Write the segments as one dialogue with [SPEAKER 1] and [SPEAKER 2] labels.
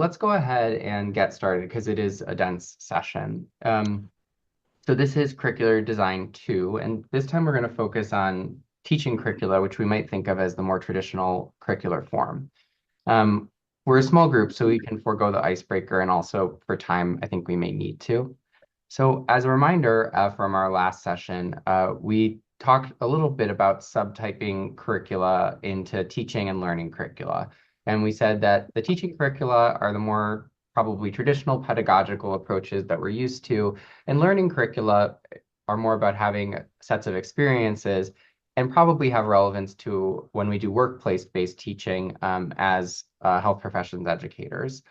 [SPEAKER 1] Let's go ahead and get started because it is a dense session. So this is Curricular Design 2, and this time we're going to focus on teaching curricula, which we might think of as the more traditional curricular form. We're a small group, so we can forego the icebreaker, and also for time, I think we may need to. So as a reminder from our last session, we talked a little bit about subtyping curricula into teaching and learning curricula. And we said that the teaching curricula are the more probably traditional pedagogical approaches that we're used to, and learning curricula are more about having sets of experiences and probably have relevance to when we do workplace-based teaching as health professions educators.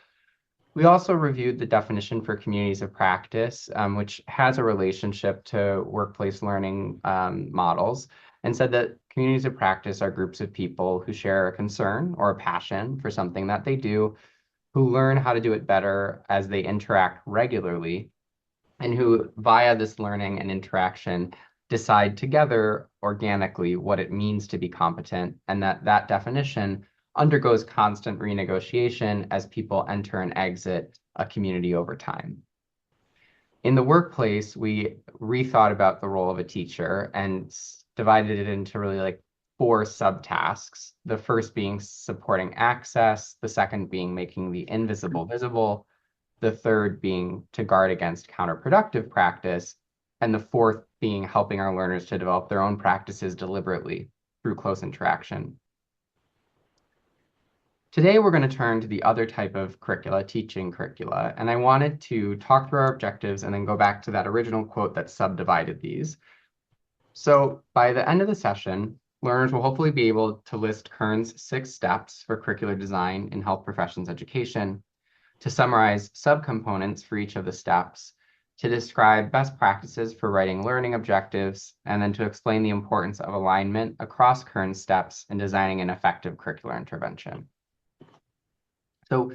[SPEAKER 1] We also reviewed the definition for communities of practice, which has a relationship to workplace learning models, and said that communities of practice are groups of people who share a concern or a passion for something that they do, who learn how to do it better as they interact regularly, and who, via this learning and interaction, decide together organically what it means to be competent, and that definition undergoes constant renegotiation as people enter and exit a community over time. In the workplace, we rethought about the role of a teacher and divided it into really like 4 subtasks. The first being supporting access, the second being making the invisible visible, the third being to guard against counterproductive practice, and the fourth being helping our learners to develop their own practices deliberately through close interaction. Today, we're going to turn to the other type of curricula, teaching curricula, and I wanted to talk through our objectives and then go back to that original quote that subdivided these. So by the end of the session, learners will hopefully be able to list Kern's 6 steps for curricular design in health professions education, to summarize subcomponents for each of the steps, to describe best practices for writing learning objectives, and then to explain the importance of alignment across Kern's steps in designing an effective curricular intervention. So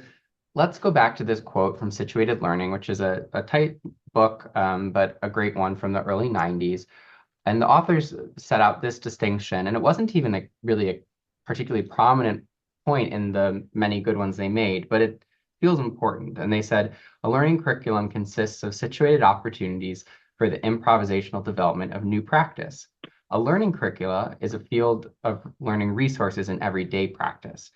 [SPEAKER 1] let's go back to this quote from Situated Learning, which is a tight book, but a great one from the early 90s. And the authors set out this distinction, and it wasn't even really a particularly prominent point in the many good ones they made, but it feels important. And they said, a learning curriculum consists of situated opportunities for the improvisational development of new practice. A learning curricula is a field of learning resources in everyday practice.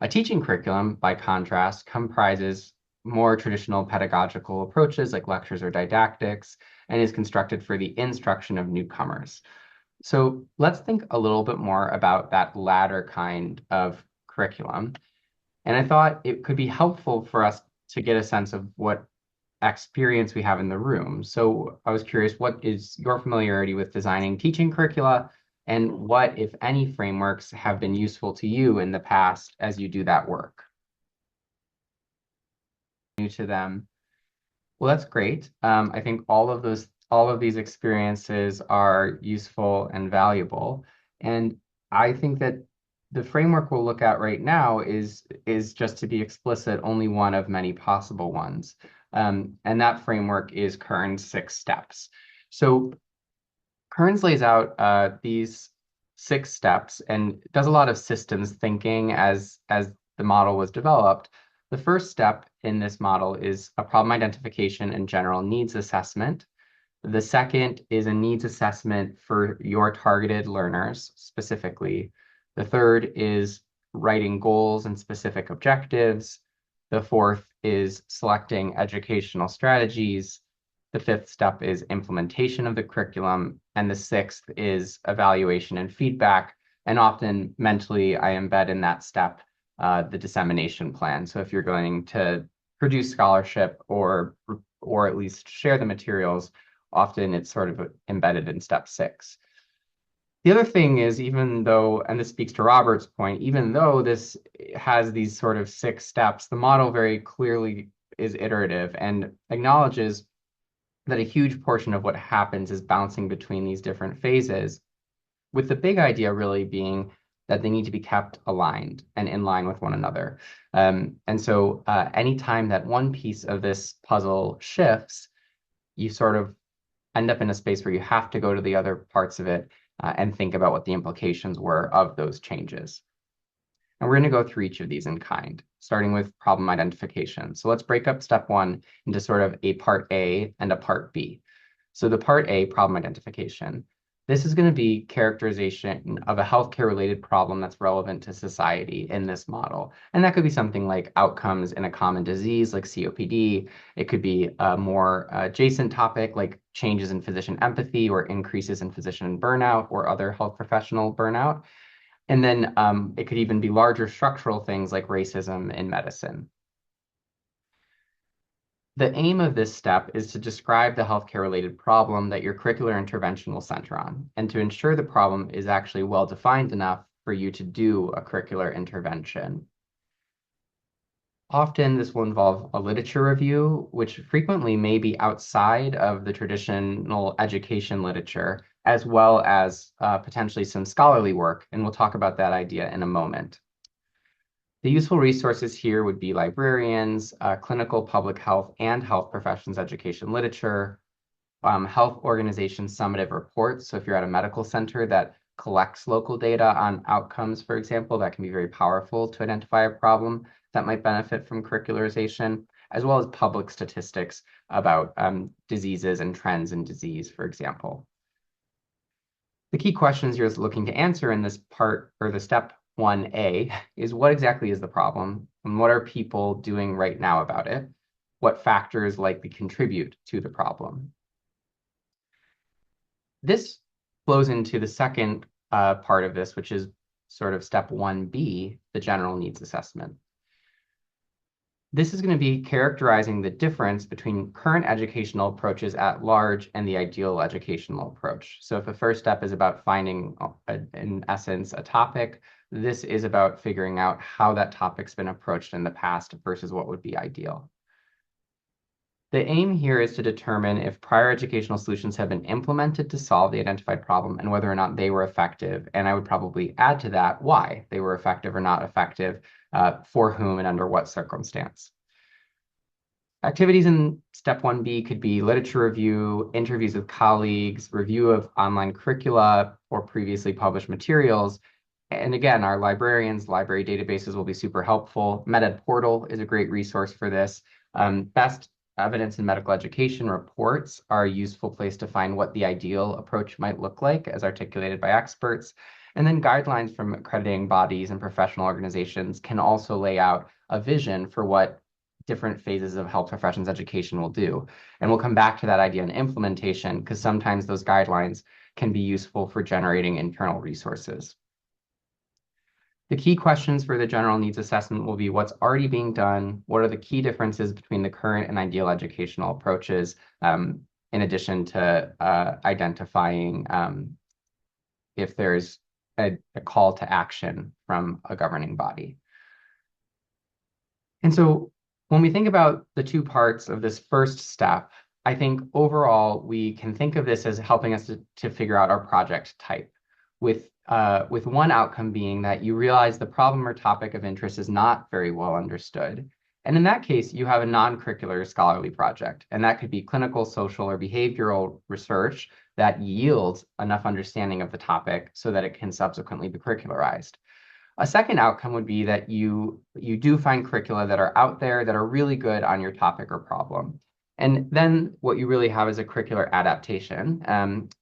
[SPEAKER 1] A teaching curriculum, by contrast, comprises more traditional pedagogical approaches like lectures or didactics, and is constructed for the instruction of newcomers. So let's think a little bit more about that latter kind of curriculum. And I thought it could be helpful for us to get a sense of what experience we have in the room. So I was curious, what is your familiarity with designing teaching curricula, and what, if any, frameworks have been useful to you in the past as you do that work? New to them. Well, that's great. I think all of these experiences are useful and valuable. And I think that the framework we'll look at right now is just to be explicit, only one of many possible ones. And that framework is Kern's 6 steps. So Kern's lays out these 6 steps and does a lot of systems thinking as the model was developed. The first step in this model is a problem identification and general needs assessment. The second is a needs assessment for your targeted learners specifically. The third is writing goals and specific objectives. The fourth is selecting educational strategies. The 5th step is implementation of the curriculum. And the 6th is evaluation and feedback. And often mentally, I embed in that step the dissemination plan. So if you're going to produce scholarship or at least share the materials, often it's sort of embedded in step 6. The other thing is, even though, and this speaks to Robert's point, even though this has these sort of 6 steps, the model very clearly is iterative and acknowledges that a huge portion of what happens is bouncing between these different phases, with the big idea really being that they need to be kept aligned and in line with one another. And so anytime that one piece of this puzzle shifts, you sort of end up in a space where you have to go to the other parts of it and think about what the implications were of those changes. And we're going to go through each of these in kind, starting with problem identification. So let's break up step one into sort of a part A and a part B. So the part A, problem identification. This is going to be characterization of a healthcare related problem that's relevant to society in this model. And that could be something like outcomes in a common disease like COPD. It could be a more adjacent topic like changes in physician empathy or increases in physician burnout or other health professional burnout. And then it could even be larger structural things like racism in medicine. The aim of this step is to describe the healthcare-related problem that your curricular intervention will center on, and to ensure the problem is actually well-defined enough for you to do a curricular intervention. Often this will involve a literature review, which frequently may be outside of the traditional education literature, as well as potentially some scholarly work, and we'll talk about that idea in a moment. The useful resources here would be librarians, clinical public health and health professions education literature, health organization summative reports. So if you're at a medical center that collects local data on outcomes, for example, that can be very powerful to identify a problem that might benefit from curricularization, as well as public statistics about diseases and trends in disease, for example. The key questions you're looking to answer in this part, or the step 1A, is what exactly is the problem and what are people doing right now about it? What factors likely contribute to the problem? This flows into the second part of this, which is sort of step 1B, the general needs assessment. This is going to be characterizing the difference between current educational approaches at large and the ideal educational approach. So if the first step is about finding, in essence, a topic, this is about figuring out how that topic's been approached in the past versus what would be ideal. The aim here is to determine if prior educational solutions have been implemented to solve the identified problem and whether or not they were effective. And I would probably add to that why they were effective or not effective, for whom and under what circumstance. Activities in step 1B could be literature review, interviews with colleagues, review of online curricula or previously published materials. And again, our librarians, library databases will be super helpful. MedEd Portal is a great resource for this. Best evidence in medical education reports are a useful place to find what the ideal approach might look like as articulated by experts. And then guidelines from accrediting bodies and professional organizations can also lay out a vision for what different phases of health professions education will do. And we'll come back to that idea in implementation because sometimes those guidelines can be useful for generating internal resources. The key questions for the general needs assessment will be what's already being done, what are the key differences between the current and ideal educational approaches, in addition to identifying if there's a call to action from a governing body. And so when we think about the two parts of this first step, I think overall we can think of this as helping us to figure out our project type, with one outcome being that you realize the problem or topic of interest is not very well understood. And in that case, you have a non-curricular scholarly project, and that could be clinical, social, or behavioral research that yields enough understanding of the topic so that it can subsequently be curricularized. A second outcome would be that you do find curricula that are out there that are really good on your topic or problem. And then what you really have is a curricular adaptation.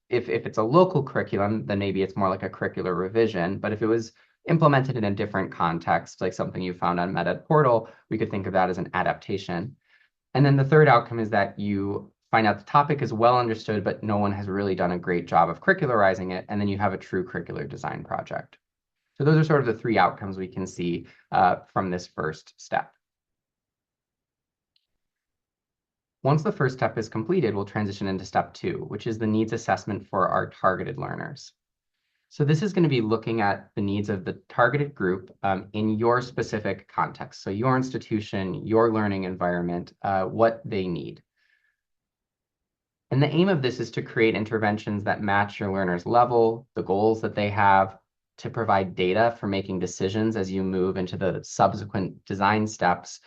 [SPEAKER 1] If it's a local curriculum, then maybe it's more like a curricular revision. But if it was implemented in a different context, like something you found on MedEd Portal, we could think of that as an adaptation. And then the third outcome is that you find out the topic is well understood, but no one has really done a great job of curricularizing it. And then you have a true curricular design project. So those are sort of the three outcomes we can see from this first step. Once the first step is completed, we'll transition into step 2, which is the needs assessment for our targeted learners. So this is going to be looking at the needs of the targeted group in your specific context. So your institution, your learning environment, what they need. And the aim of this is to create interventions that match your learner's level, the goals that they have, to provide data for making decisions as you move into the subsequent design steps.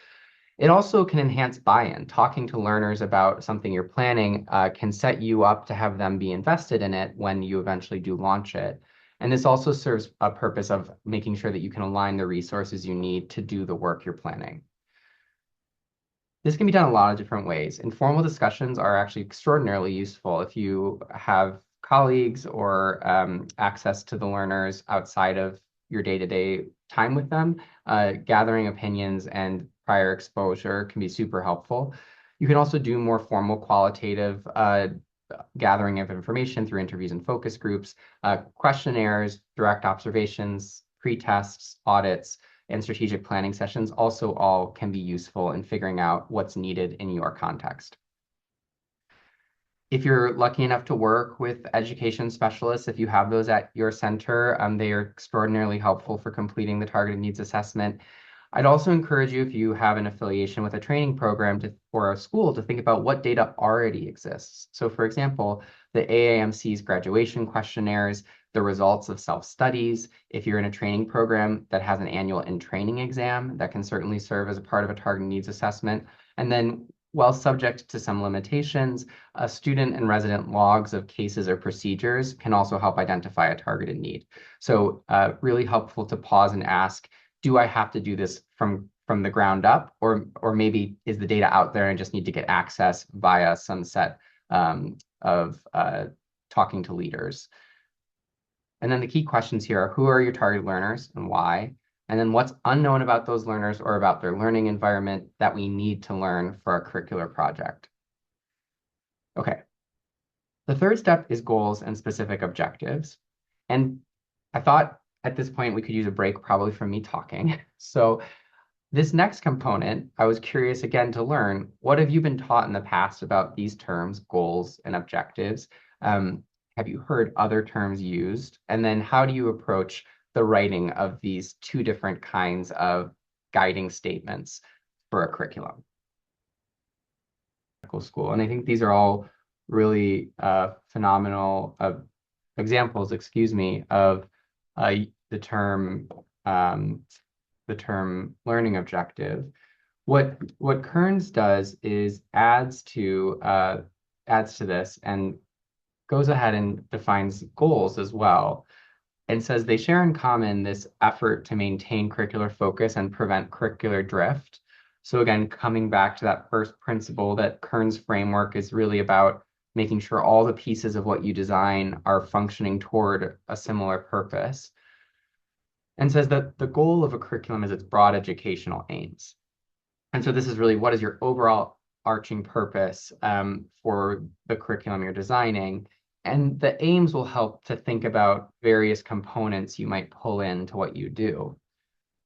[SPEAKER 1] It also can enhance buy-in. Talking to learners about something you're planning can set you up to have them be invested in it when you eventually do launch it. And this also serves a purpose of making sure that you can align the resources you need to do the work you're planning. This can be done a lot of different ways. Informal discussions are actually extraordinarily useful if you have colleagues or access to the learners outside of your day-to-day time with them. Gathering opinions and prior exposure can be super helpful. You can also do more formal qualitative gathering of information through interviews and focus groups, questionnaires, direct observations, pre-tests, audits, and strategic planning sessions also all can be useful in figuring out what's needed in your context. If you're lucky enough to work with education specialists, if you have those at your center, they are extraordinarily helpful for completing the targeted needs assessment. I'd also encourage you, if you have an affiliation with a training program or a school, to think about what data already exists. So for example, the AAMC's graduation questionnaires, the results of self-studies. If you're in a training program that has an annual in-training exam, that can certainly serve as a part of a targeted needs assessment. And then, while subject to some limitations, student and resident logs of cases or procedures can also help identify a targeted need. So really helpful to pause and ask, do I have to do this from the ground up, or maybe is the data out there and I just need to get access via some set of talking to leaders? And then the key questions here are, who are your target learners and why? And then what's unknown about those learners or about their learning environment that we need to learn for our curricular project? Okay. The third step is goals and specific objectives. And I thought at this point we could use a break probably from me talking. So this next component, I was curious again to learn, what have you been taught in the past about these terms, goals and objectives? Have you heard other terms used? And then how do you approach the writing of these two different kinds of guiding statements for a curriculum? School. And I think these are all really phenomenal examples, excuse me, of the term learning objective. What Kern's does is adds to this and goes ahead and defines goals as well, and says they share in common this effort to maintain curricular focus and prevent curricular drift. So again, coming back to that first principle, that Kern's framework is really about making sure all the pieces of what you design are functioning toward a similar purpose, and says that the goal of a curriculum is its broad educational aims. And so this is really, what is your overall arching purpose for the curriculum you're designing? And the aims will help to think about various components you might pull into what you do.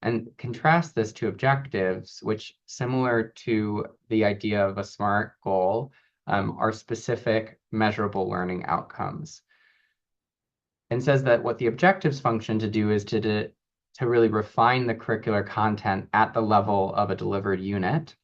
[SPEAKER 1] And contrast this to objectives, which, similar to the idea of a SMART goal, are specific, measurable learning outcomes. And says that what the objectives function to do is to really refine the curricular content at the level of a delivered unit,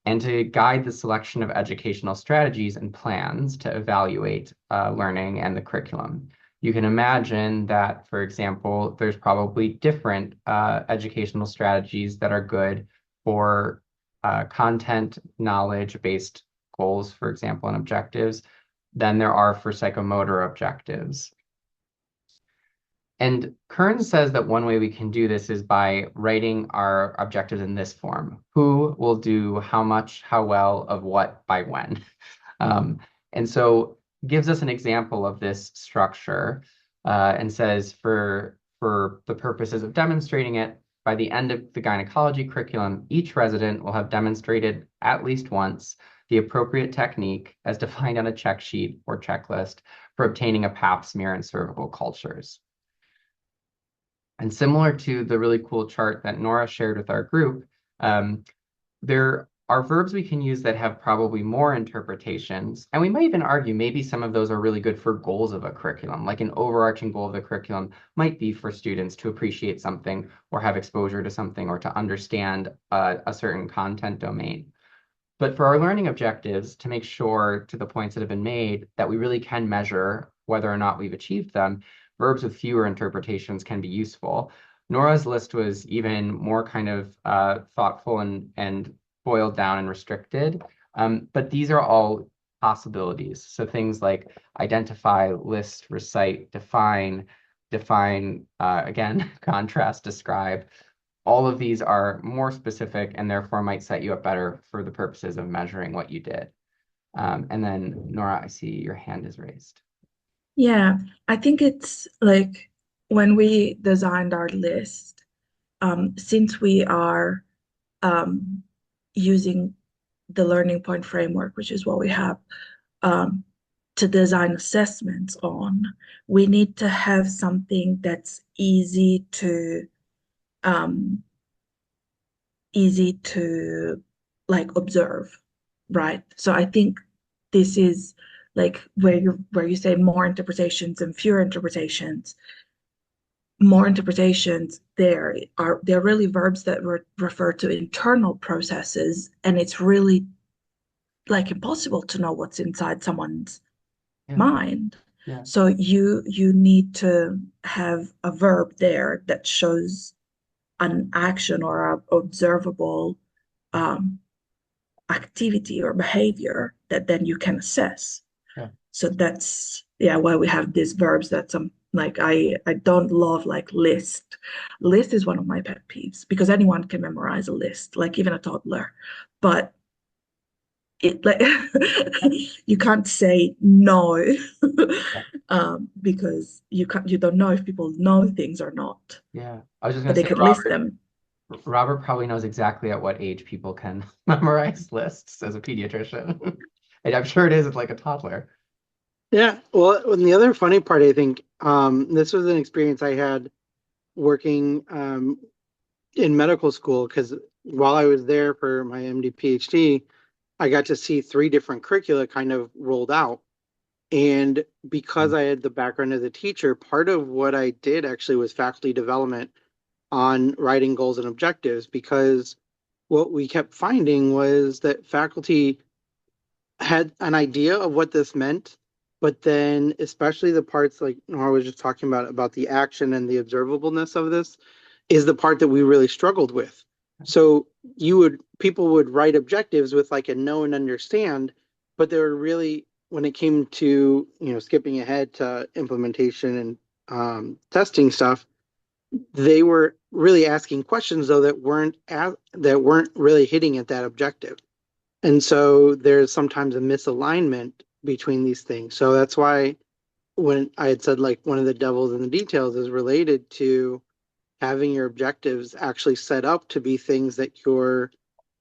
[SPEAKER 1] and to guide the selection of educational strategies and plans to evaluate learning and the curriculum. You can imagine that, for example, there's probably different educational strategies that are good for content knowledge-based goals, for example, and objectives, than there are for psychomotor objectives. And Kern says that one way we can do this is by writing our objectives in this form. Who will do how much, how well, of what, by when. And so gives us an example of this structure and says for the purposes of demonstrating it, by the end of the gynecology curriculum, each resident will have demonstrated at least once the appropriate technique as defined on a check sheet or checklist for obtaining a pap smear in cervical cultures. And similar to the really cool chart that Nora shared with our group, there are verbs we can use that have probably more interpretations. And we might even argue maybe some of those are really good for goals of a curriculum. Like an overarching goal of the curriculum might be for students to appreciate something or have exposure to something or to understand a certain content domain. But for our learning objectives, to make sure, to the points that have been made, that we really can measure whether or not we've achieved them, verbs with fewer interpretations can be useful. Nora's list was even more kind of thoughtful and boiled down and restricted, but these are all possibilities. So things like identify, list, recite, define, define, again, contrast, describe. All of these are more specific and therefore might set you up better for the purposes of measuring what you did. And then Nora, I see your hand is raised.
[SPEAKER 2] Yeah, I think it's like when we designed our list, since we are um, using the learning point framework, which is what we have um, to design assessments on, we need to have something that's um, easy to like observe, right? So I think this is like where you say more interpretations and fewer interpretations. More interpretations they're really verbs that refer to internal processes, and it's really like impossible to know what's inside someone's
[SPEAKER 1] Yeah,
[SPEAKER 2] mind.
[SPEAKER 1] yeah,
[SPEAKER 2] So you need to have a verb there that shows an action or a observable um, activity or behavior that then you can assess.
[SPEAKER 1] yeah.
[SPEAKER 2] So that's yeah why we have these verbs that some like I don't love like list. List is one of my pet peeves because anyone can memorize a list, like even a toddler. But it like you can't say no because you don't know if people know things or not,
[SPEAKER 1] Yeah. I was just
[SPEAKER 2] but
[SPEAKER 1] gonna
[SPEAKER 2] they
[SPEAKER 1] say,
[SPEAKER 2] could list them.
[SPEAKER 1] Robert probably knows exactly at what age people can memorize lists as a pediatrician. And I'm sure it is like a toddler.
[SPEAKER 3] Yeah, well, and the other funny part, I think, this was an experience I had working in medical school because while I was there for my MD PhD, I got to see three different curricula kind of rolled out. And because I had the background as a teacher, part of what I did actually was faculty development on writing goals and objectives because what we kept finding was that faculty had an idea of what this meant, but then especially the parts like Nora was just talking about the action and the observableness of this is the part that we really struggled with. So people would write objectives with like a know and understand, but they were really when it came to skipping ahead to implementation and testing stuff, they were really asking questions though that weren't really hitting at that objective. And so there's sometimes a misalignment between these things. So that's why when I had said like one of the devils in the details is related to having your objectives actually set up to be things that you're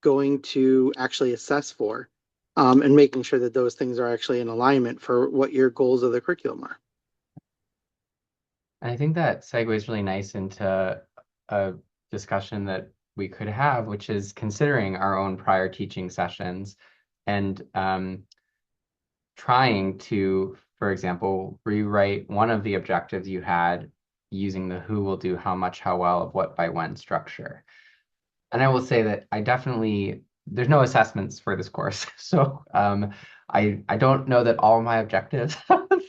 [SPEAKER 3] going to actually assess for, and making sure that those things are actually in alignment for what your goals of the curriculum are.
[SPEAKER 1] And I think that segues really nice into a discussion that we could have, which is considering our own prior teaching sessions and trying to, for example, rewrite one of the objectives you had using the who will do how much, how well of what by when structure. And I will say that I definitely, there's no assessments for this course. So I don't know that all my objectives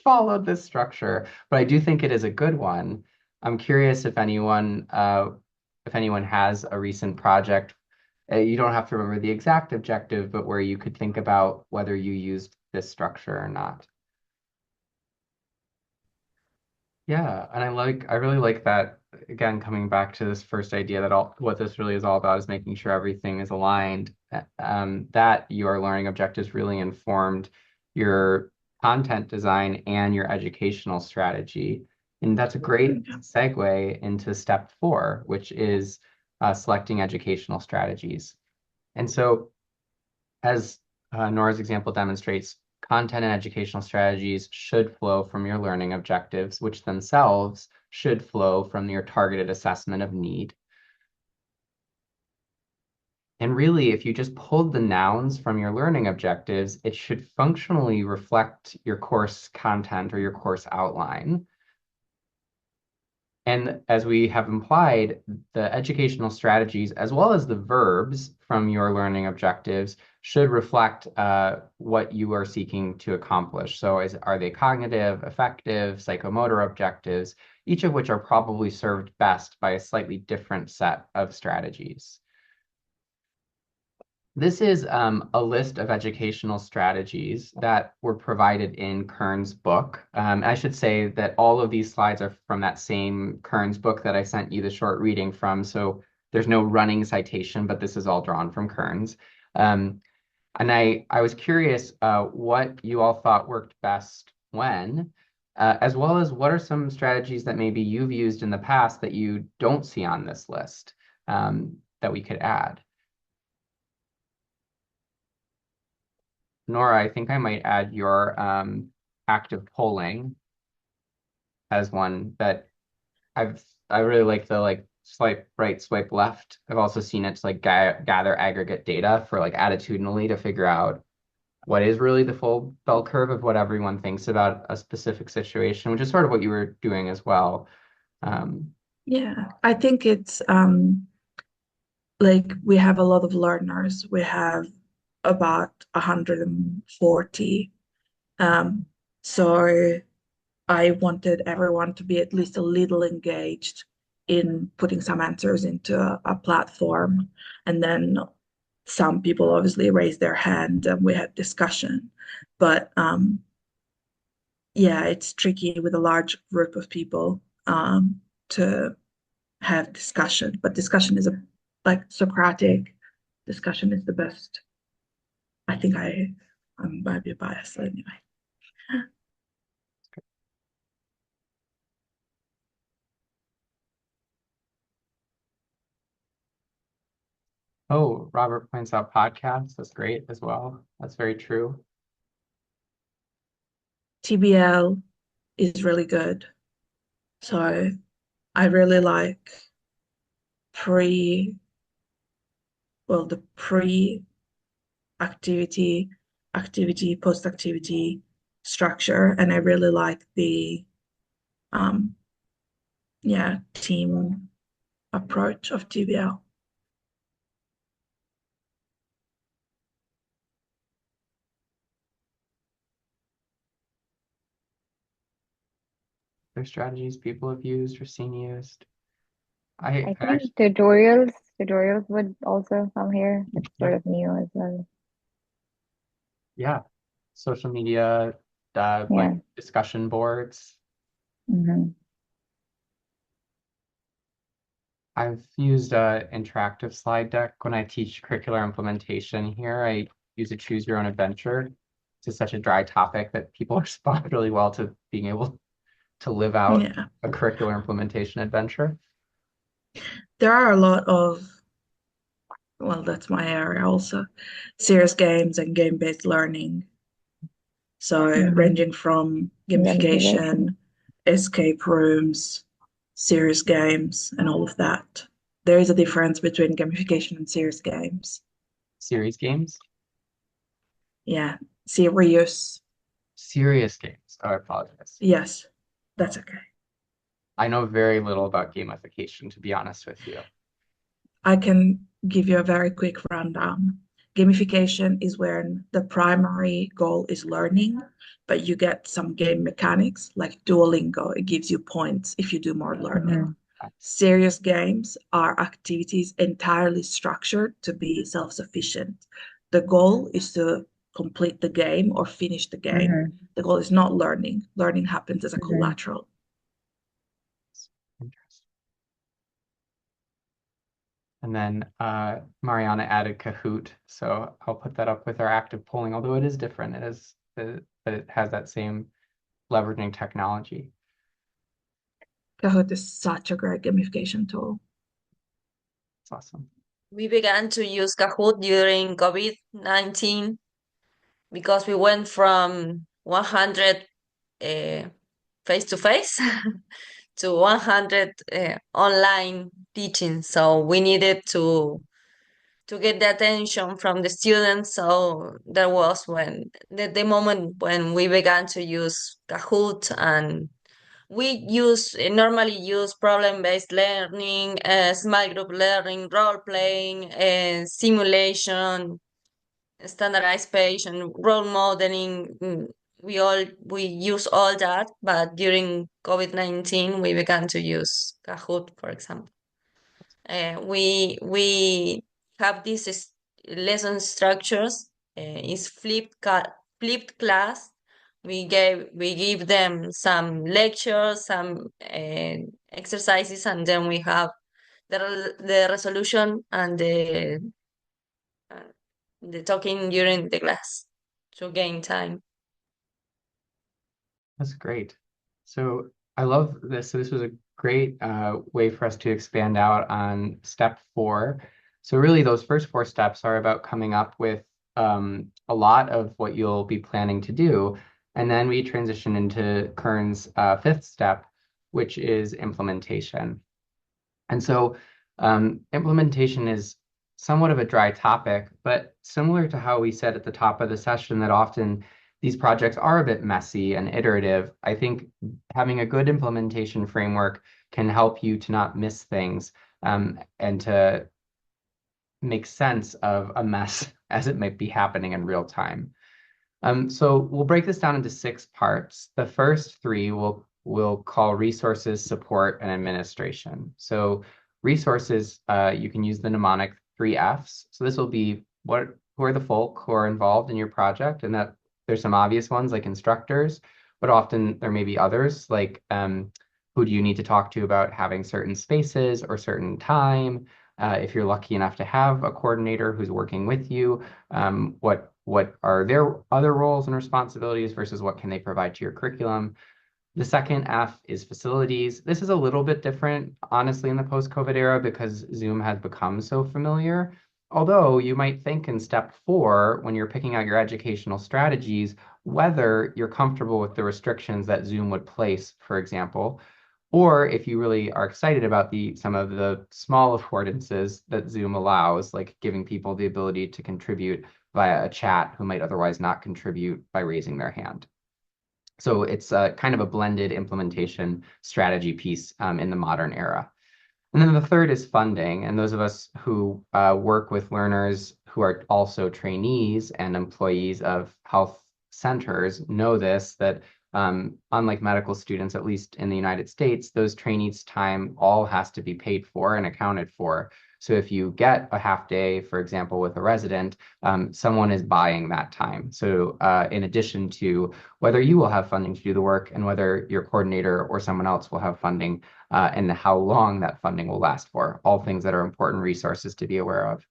[SPEAKER 1] followed this structure, but I do think it is a good one. I'm curious if anyone has a recent project. You don't have to remember the exact objective, but where you could think about whether you used this structure or not. Yeah, and I really like that, again, coming back to this first idea that all what this really is all about is making sure everything is aligned, that your learning objectives really informed your content design and your educational strategy. And that's a great segue into step 4, which is selecting educational strategies. And so as Nora's example demonstrates, content and educational strategies should flow from your learning objectives, which themselves should flow from your targeted assessment of need. And really, if you just pulled the nouns from your learning objectives, it should functionally reflect your course content or your course outline. And as we have implied, the educational strategies, as well as the verbs from your learning objectives, should reflect what you are seeking to accomplish. So are they cognitive, affective, psychomotor objectives, each of which are probably served best by a slightly different set of strategies. This is a list of educational strategies that were provided in Kern's book. I should say that all of these slides are from that same Kern's book that I sent you the short reading from. So there's no running citation, but this is all drawn from Kern's. And I was curious what you all thought worked best when, as well as what are some strategies that maybe you've used in the past that you don't see on this list that we could add. Nora, I think I might add your active polling as one that I really like the like swipe right, swipe left. I've also seen it to like gather aggregate data for like attitudinally to figure out what is really the full bell curve of what everyone thinks about a specific situation, which is sort of what you were doing as well.
[SPEAKER 2] Yeah, I think it's like we have a lot of learners. We have about 140. So I wanted everyone to be at least a little engaged in putting some answers into a platform. And then some people obviously raised their hand and we had discussion. But yeah, it's tricky with a large group of people to have discussion. But discussion is like Socratic discussion is the best. I think I might be biased anyway.
[SPEAKER 1] Oh, Robert points out podcasts. That's great as well. That's very true.
[SPEAKER 2] TBL is really good. So I really like pre, well, the pre-activity, activity, post-activity structure. And I really like the um yeah, team approach of TBL.
[SPEAKER 1] There's strategies people have used or seen used.
[SPEAKER 4] I
[SPEAKER 1] I actually,
[SPEAKER 4] think tutorials would also come here. It's
[SPEAKER 1] yeah,
[SPEAKER 4] sort of new as well.
[SPEAKER 1] yeah. Social media, like
[SPEAKER 4] Yeah.
[SPEAKER 1] discussion boards.
[SPEAKER 4] Hmm.
[SPEAKER 1] I've used a interactive slide deck when I teach curricular implementation here. I use a choose your own adventure. It's such a dry topic that people respond really well to being able to live out
[SPEAKER 2] Yeah.
[SPEAKER 1] a curricular implementation adventure.
[SPEAKER 2] There are a lot of, well, that's my area also, serious games and game-based learning. So
[SPEAKER 4] Hmm.
[SPEAKER 2] ranging from
[SPEAKER 4] Gamification.
[SPEAKER 2] gamification, escape rooms, serious games, and all of that. There is a difference between gamification and serious games.
[SPEAKER 1] Series games,
[SPEAKER 2] Yeah, serious.
[SPEAKER 1] serious games. Oh, I apologize.
[SPEAKER 2] Yes, that's okay.
[SPEAKER 1] I know very little about gamification, to be honest with you.
[SPEAKER 2] I can give you a very quick rundown. Gamification is when the primary goal is learning, but you get some game mechanics like Duolingo. It gives you points if you do more learning.
[SPEAKER 4] Hmm.
[SPEAKER 2] Serious games are activities entirely structured to be self-sufficient. The goal is to complete the game or finish the game.
[SPEAKER 4] Hmm.
[SPEAKER 2] The goal is not learning. Learning happens as a
[SPEAKER 4] Hmm.
[SPEAKER 2] collateral.
[SPEAKER 1] Interesting. And then Mariana added Kahoot, so I'll put that up with our active polling, although it is different. It is, but it has that same leveraging technology.
[SPEAKER 2] Kahoot is such a great gamification tool.
[SPEAKER 1] It's awesome.
[SPEAKER 5] We began to use Kahoot during COVID-19 because we went from 100 face to face to 100 online teaching. So we needed to get the attention from the students. So that was when the moment when we began to use Kahoot, and we use normally use problem-based learning, small group learning, role playing, simulation, standardized patient, role modeling. We use all that, but during COVID-19 we began to use Kahoot, for example. We have this lesson structures is flipped class. We give them some lectures, some exercises, and then we have the resolution and uh, the talking during the class to gain time.
[SPEAKER 1] That's great. So I love this. So this was a great way for us to expand out on step 4. So really those first 4 steps are about coming up with a lot of what you'll be planning to do. And then we transition into Kern's 5th step, which is implementation. And so implementation is somewhat of a dry topic, but similar to how we said at the top of the session that often these projects are a bit messy and iterative, I think having a good implementation framework can help you to not miss things and to make sense of a mess as it might be happening in real time. So we'll break this down into 6 parts. The first 3 we'll call resources, support, and administration. So resources, you can use the mnemonic 3 Fs. So this will be who are the folk who are involved in your project, and that there's some obvious ones like instructors, but often there may be others like who do you need to talk to about having certain spaces or certain time. If you're lucky enough to have a coordinator who's working with you, what are their other roles and responsibilities versus what can they provide to your curriculum? The second F is facilities. This is a little bit different, honestly, in the post-COVID era because Zoom has become so familiar. Although you might think in step 4, when you're picking out your educational strategies, whether you're comfortable with the restrictions that Zoom would place, for example, or if you really are excited about some of the small affordances that Zoom allows, like giving people the ability to contribute via a chat who might otherwise not contribute by raising their hand. So it's kind of a blended implementation strategy piece in the modern era. And then the third is funding. And those of us who work with learners who are also trainees and employees of health centers know this, that unlike medical students, at least in the United States, those trainees' time all has to be paid for and accounted for. So if you get a half day, for example, with a resident, someone is buying that time. So in addition to whether you will have funding to do the work and whether your coordinator or someone else will have funding and how long that funding will last for, all things that are important resources to be aware of.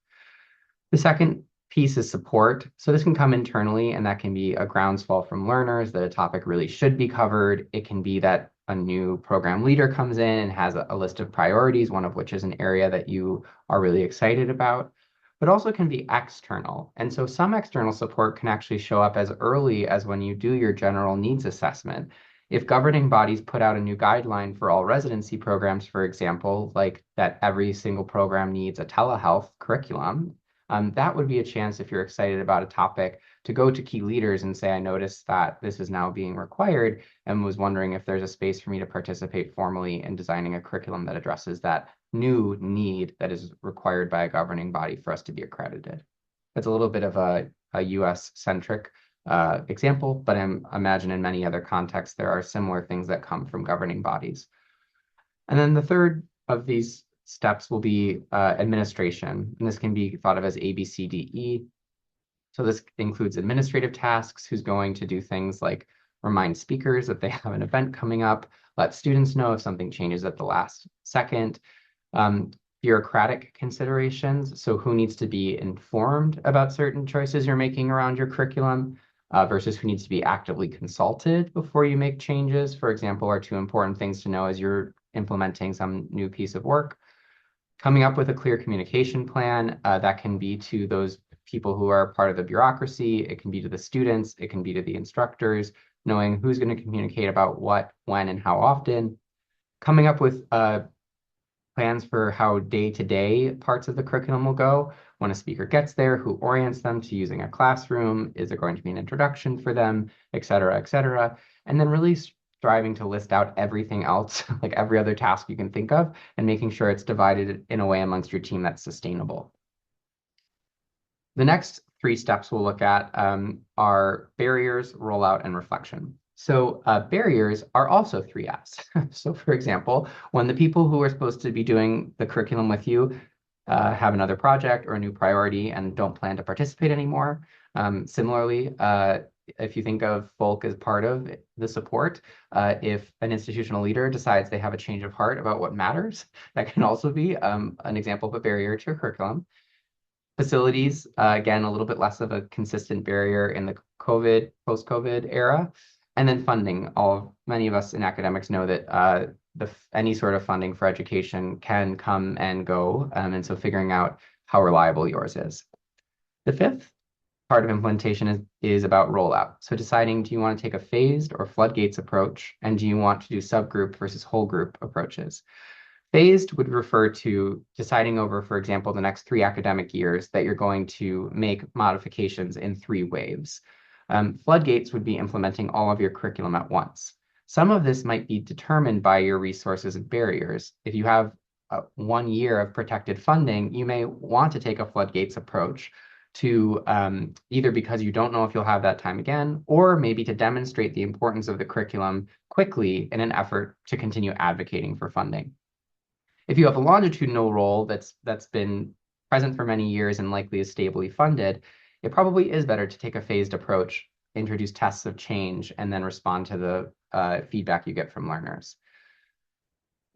[SPEAKER 1] The second piece is support. So this can come internally, and that can be a groundswell from learners that a topic really should be covered. It can be that a new program leader comes in and has a list of priorities, one of which is an area that you are really excited about, but also can be external. And so some external support can actually show up as early as when you do your general needs assessment. If governing bodies put out a new guideline for all residency programs, for example, like that every single program needs a telehealth curriculum, that would be a chance if you're excited about a topic to go to key leaders and say, I noticed that this is now being required and was wondering if there's a space for me to participate formally in designing a curriculum that addresses that new need that is required by a governing body for us to be accredited. It's a little bit of a US-centric example, but I imagine in many other contexts, there are similar things that come from governing bodies. And then the third of these steps will be administration, and this can be thought of as A, B, C, D, E. So this includes administrative tasks, who's going to do things like remind speakers that they have an event coming up, let students know if something changes at the last second, bureaucratic considerations, so who needs to be informed about certain choices you're making around your curriculum versus who needs to be actively consulted before you make changes, for example, are 2 important things to know as you're implementing some new piece of work. Coming up with a clear communication plan that can be to those people who are part of the bureaucracy, it can be to the students, it can be to the instructors, knowing who's going to communicate about what, when, and how often. Coming up with plans for how day-to-day parts of the curriculum will go. When a speaker gets there, who orients them to using a classroom? Is there going to be an introduction for them, et cetera, et cetera? And then really striving to list out everything else, like every other task you can think of, and making sure it's divided in a way amongst your team that's sustainable. The next 3 steps we'll look at are barriers, rollout, and reflection. So barriers are also 3 Fs. So for example, when the people who are supposed to be doing the curriculum with you have another project or a new priority and don't plan to participate anymore. Similarly, if you think of folk as part of the support, if an institutional leader decides they have a change of heart about what matters, that can also be an example of a barrier to your curriculum. Facilities, again, a little bit less of a consistent barrier in the post-COVID era. And then funding. Many of us in academics know that any sort of funding for education can come and go. And so figuring out how reliable yours is. The fifth part of implementation is about rollout. So deciding, do you want to take a phased or floodgates approach? And do you want to do subgroup versus whole group approaches? Phased would refer to deciding over, for example, the next 3 academic years that you're going to make modifications in 3 waves. Floodgates would be implementing all of your curriculum at once. Some of this might be determined by your resources and barriers. If you have 1 year of protected funding, you may want to take a floodgates approach to either because you don't know if you'll have that time again, or maybe to demonstrate the importance of the curriculum quickly in an effort to continue advocating for funding. If you have a longitudinal role that's been present for many years and likely is stably funded, it probably is better to take a phased approach, introduce tests of change, and then respond to the feedback you get from learners.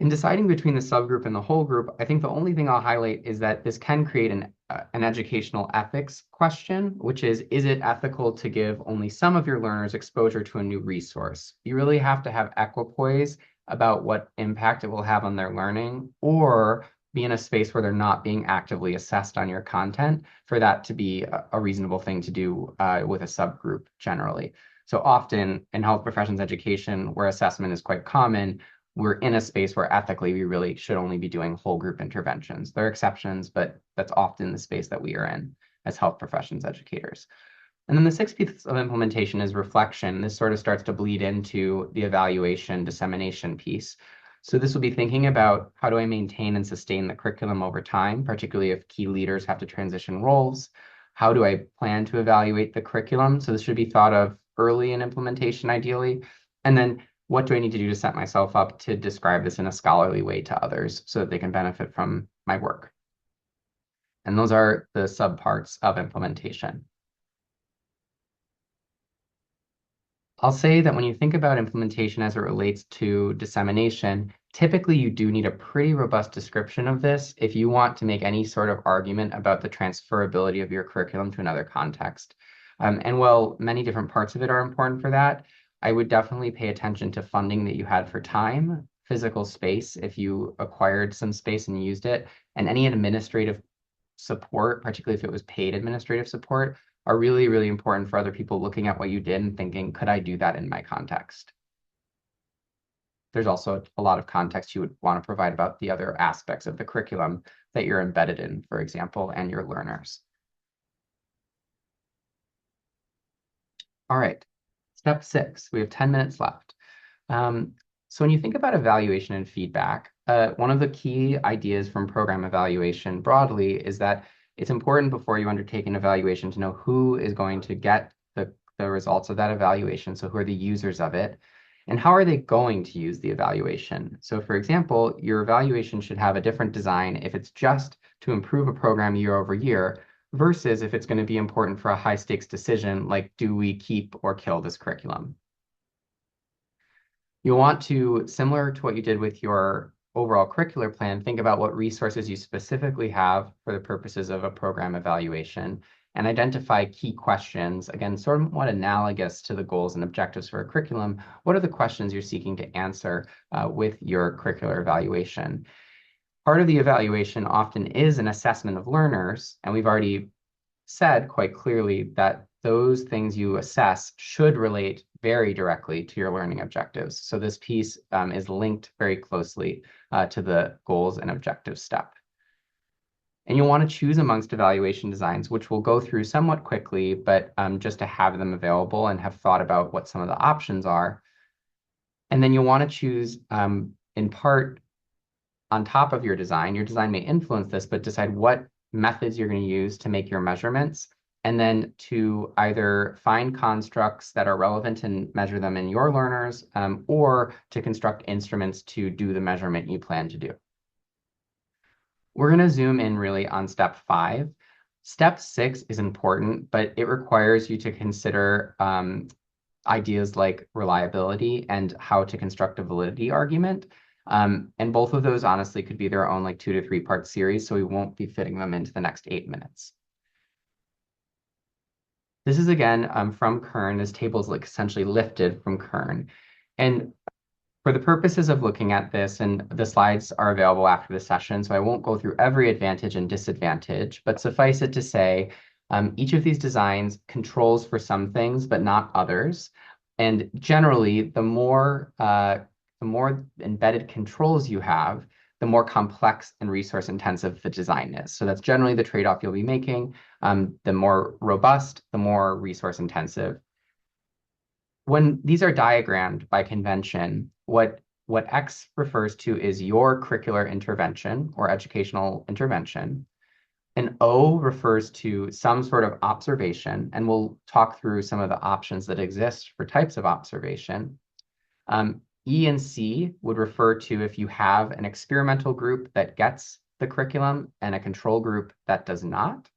[SPEAKER 1] In deciding between the subgroup and the whole group, I think the only thing I'll highlight is that this can create an educational ethics question, which is it ethical to give only some of your learners exposure to a new resource? You really have to have equipoise about what impact it will have on their learning, or be in a space where they're not being actively assessed on your content for that to be a reasonable thing to do with a subgroup generally. So often in health professions education, where assessment is quite common, we're in a space where ethically we really should only be doing whole group interventions. There are exceptions, but that's often the space that we are in as health professions educators. And then the 6th piece of implementation is reflection. This sort of starts to bleed into the evaluation dissemination piece. So this will be thinking about, how do I maintain and sustain the curriculum over time, particularly if key leaders have to transition roles? How do I plan to evaluate the curriculum? So this should be thought of early in implementation, ideally. And then what do I need to do to set myself up to describe this in a scholarly way to others so that they can benefit from my work? And those are the subparts of implementation. I'll say that when you think about implementation as it relates to dissemination, typically you do need a pretty robust description of this if you want to make any sort of argument about the transferability of your curriculum to another context. And while many different parts of it are important for that, I would definitely pay attention to funding that you had for time, physical space, if you acquired some space and used it, and any administrative support, particularly if it was paid administrative support, are really, really important for other people looking at what you did and thinking, could I do that in my context? There's also a lot of context you would want to provide about the other aspects of the curriculum that you're embedded in, for example, and your learners. All right, step 6, we have 10 minutes left. So when you think about evaluation and feedback, one of the key ideas from program evaluation broadly is that it's important before you undertake an evaluation to know who is going to get the results of that evaluation. So who are the users of it, and how are they going to use the evaluation? So for example, your evaluation should have a different design if it's just to improve a program year over year versus if it's going to be important for a high stakes decision like, do we keep or kill this curriculum? You'll want to, similar to what you did with your overall curricular plan, think about what resources you specifically have for the purposes of a program evaluation and identify key questions, again, somewhat analogous to the goals and objectives for a curriculum. What are the questions you're seeking to answer with your curricular evaluation? Part of the evaluation often is an assessment of learners, and we've already said quite clearly that those things you assess should relate very directly to your learning objectives. So this piece is linked very closely to the goals and objectives step. And you'll want to choose amongst evaluation designs, which we'll go through somewhat quickly, but just to have them available and have thought about what some of the options are. And then you'll want to choose in part on top of your design may influence this, but decide what methods you're going to use to make your measurements, and then to either find constructs that are relevant and measure them in your learners, or to construct instruments to do the measurement you plan to do. We're going to zoom in really on step 5. Step 6 is important, but it requires you to consider ideas like reliability and how to construct a validity argument. And both of those honestly could be their own like 2 to 3 part series, so we won't be fitting them into the next 8 minutes. This is again from Kern. This table is like essentially lifted from Kern. And for the purposes of looking at this, and the slides are available after the session, so I won't go through every advantage and disadvantage, but suffice it to say, each of these designs controls for some things, but not others. And generally, the more embedded controls you have, the more complex and resource intensive the design is. So that's generally the trade-off you'll be making. The more robust, the more resource intensive. When these are diagrammed by convention, what X refers to is your curricular intervention or educational intervention. And O refers to some sort of observation, and we'll talk through some of the options that exist for types of observation. E and C would refer to if you have an experimental group that gets the curriculum and a control group that does not.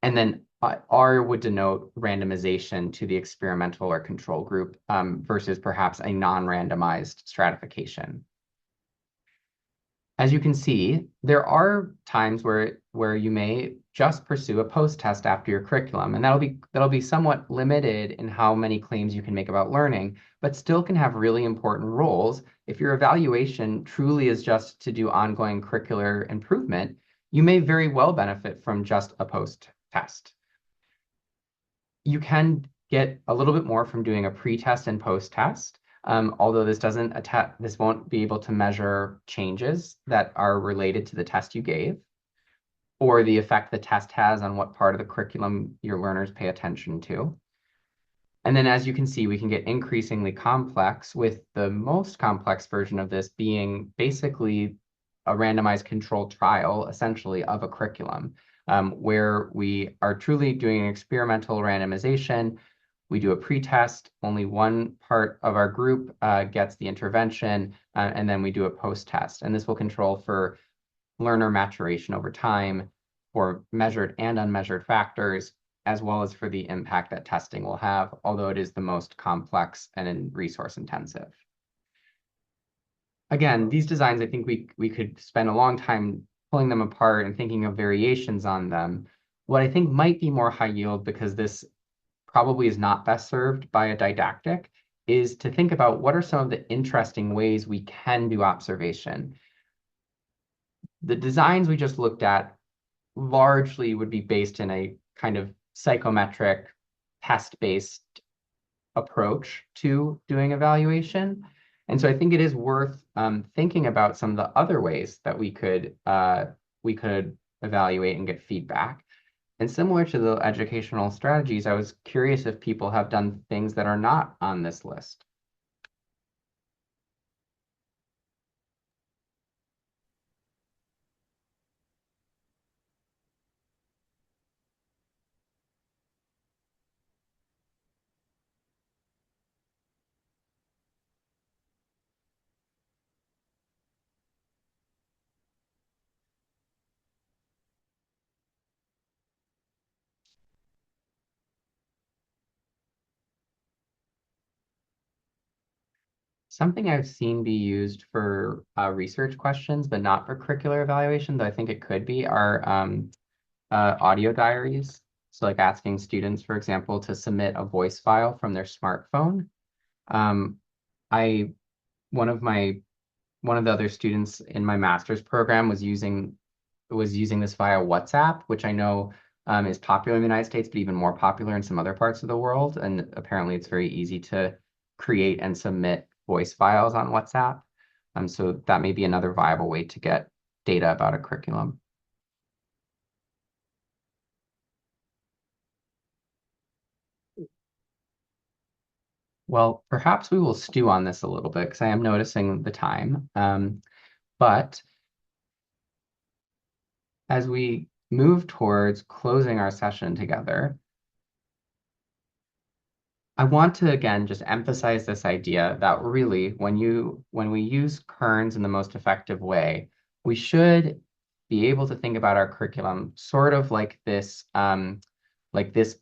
[SPEAKER 1] And then R would denote randomization to the experimental or control group versus perhaps a non-randomized stratification. As you can see, there are times where you may just pursue a post-test after your curriculum, and that'll be somewhat limited in how many claims you can make about learning, but still can have really important roles. If your evaluation truly is just to do ongoing curricular improvement, you may very well benefit from just a post-test. You can get a little bit more from doing a pre-test and post-test. Although this won't be able to measure changes that are related to the test you gave or the effect the test has on what part of the curriculum your learners pay attention to. And then as you can see, we can get increasingly complex, with the most complex version of this being basically a randomized controlled trial, essentially, of a curriculum, where we are truly doing an experimental randomization. We do a pre-test, only one part of our group gets the intervention, and then we do a post-test. And this will control for learner maturation over time, for measured and unmeasured factors, as well as for the impact that testing will have, although it is the most complex and resource intensive. Again, these designs, I think we could spend a long time pulling them apart and thinking of variations on them. What I think might be more high yield, because this probably is not best served by a didactic, is to think about what are some of the interesting ways we can do observation. The designs we just looked at largely would be based in a kind of psychometric, test-based approach to doing evaluation. And so I think it is worth thinking about some of the other ways that we could evaluate and get feedback. And similar to the educational strategies, I was curious if people have done things that are not on this list. Something I've seen be used for research questions, but not for curricular evaluation, though I think it could be, are audio diaries. So like asking students, for example, to submit a voice file from their smartphone. Um, I one of the other students in my master's program was using this via WhatsApp, which I know is popular in the United States, but even more popular in some other parts of the world. And apparently it's very easy to create and submit voice files on WhatsApp. So that may be another viable way to get data about a curriculum. Well, perhaps we will stew on this a little bit because I am noticing the time. But as we move towards closing our session together, I want to again just emphasize this idea that really when we use kerns in the most effective way, we should be able to think about our curriculum sort of like this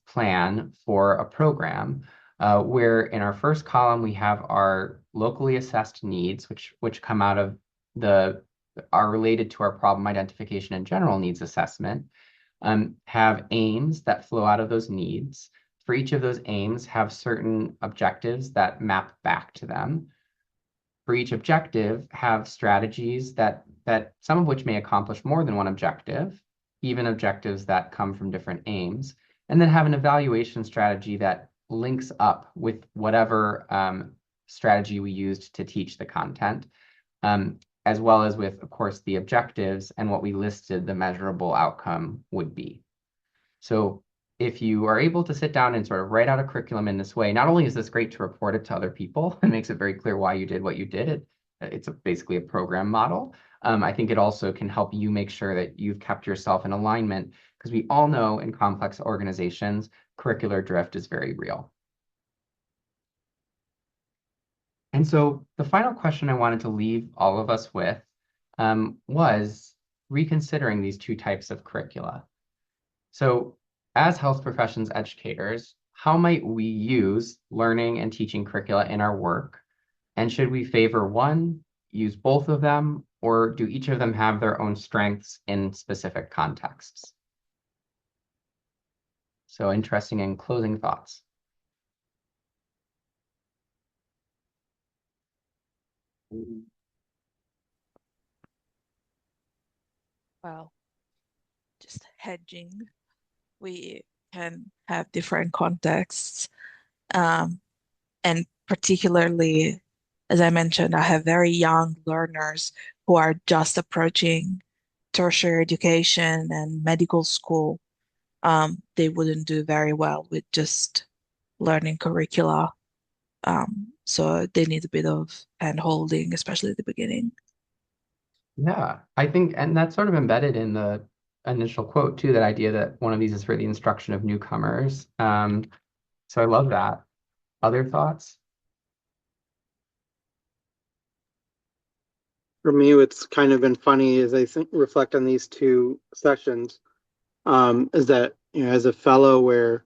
[SPEAKER 1] plan for a program, where in our first column we have our locally assessed needs, which come out of are related to our problem identification and general needs assessment, have aims that flow out of those needs. For each of those aims, have certain objectives that map back to them. For each objective, have strategies that some of which may accomplish more than one objective, even objectives that come from different aims, and then have an evaluation strategy that links up with whatever strategy we used to teach the content, as well as with, of course, the objectives and what we listed the measurable outcome would be. So if you are able to sit down and sort of write out a curriculum in this way, not only is this great to report it to other people, it makes it very clear why you did what you did. It's basically a program model. I think it also can help you make sure that you've kept yourself in alignment, because we all know in complex organizations, curricular drift is very real. And so the final question I wanted to leave all of us with was reconsidering these two types of curricula. So as health professions educators, how might we use learning and teaching curricula in our work? And should we favor one, use both of them, or do each of them have their own strengths in specific contexts? So interesting and closing thoughts.
[SPEAKER 6] Well, just hedging. We can have different contexts. And particularly, as I mentioned, I have very young learners who are just approaching tertiary education and medical school. They wouldn't do very well with just learning curricula. So they need a bit of hand-holding, especially at the beginning.
[SPEAKER 1] Yeah, I think, and that's sort of embedded in the initial quote too, that idea that one of these is for the instruction of newcomers. So I love that. Other thoughts?
[SPEAKER 3] For me, what's kind of been funny as I think reflect on these two sessions, is that, as a fellow where,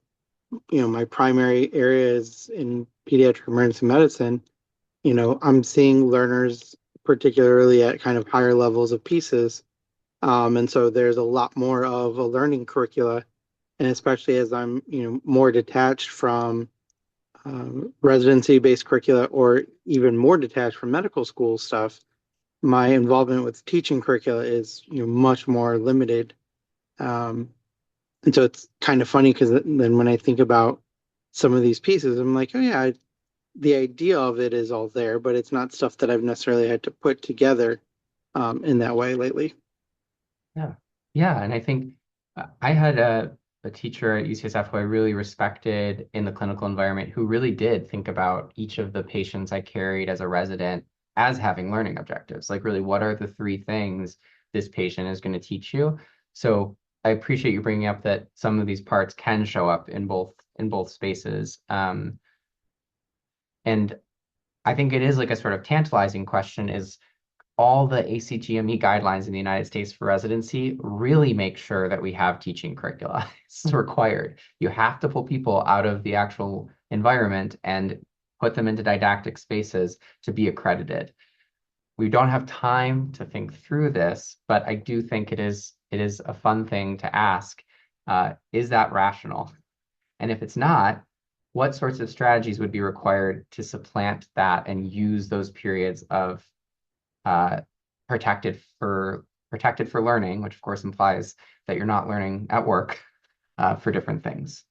[SPEAKER 3] my primary area is in pediatric emergency medicine, I'm seeing learners particularly at kind of higher levels of pieces. And so there's a lot more of a learning curricula. And especially as I'm, more detached from residency-based curricula, or even more detached from medical school stuff, my involvement with teaching curricula is, much more limited. And so it's kind of funny because then when I think about some of these pieces, I'm like, oh yeah, the idea of it is all there, but it's not stuff that I've necessarily had to put together in that way lately.
[SPEAKER 1] Yeah. Yeah. And I think I had a teacher at UCSF who I really respected in the clinical environment, who really did think about each of the patients I carried as a resident as having learning objectives. Like, really, what are the three things this patient is going to teach you? So I appreciate you bringing up that some of these parts can show up in both spaces. And I think it is like a sort of tantalizing question, is all the ACGME guidelines in the United States for residency really make sure that we have teaching curricula. It's required. You have to pull people out of the actual environment and put them into didactic spaces to be accredited. We don't have time to think through this, but I do think it is a fun thing to ask. Is that rational? And if it's not, what sorts of strategies would be required to supplant that and use those periods of protected for learning, which of course implies that you're not learning at work, for different things.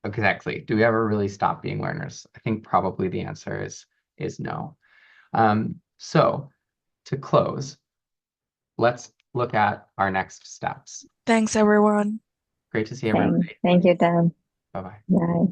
[SPEAKER 1] Exactly. Do we ever really stop being learners? I think probably the answer is no. So to close, let's look at our next steps.
[SPEAKER 6] Thanks, everyone.
[SPEAKER 1] Great to see everyone.
[SPEAKER 4] Thank you, Dan.
[SPEAKER 1] Bye-bye.
[SPEAKER 4] Bye.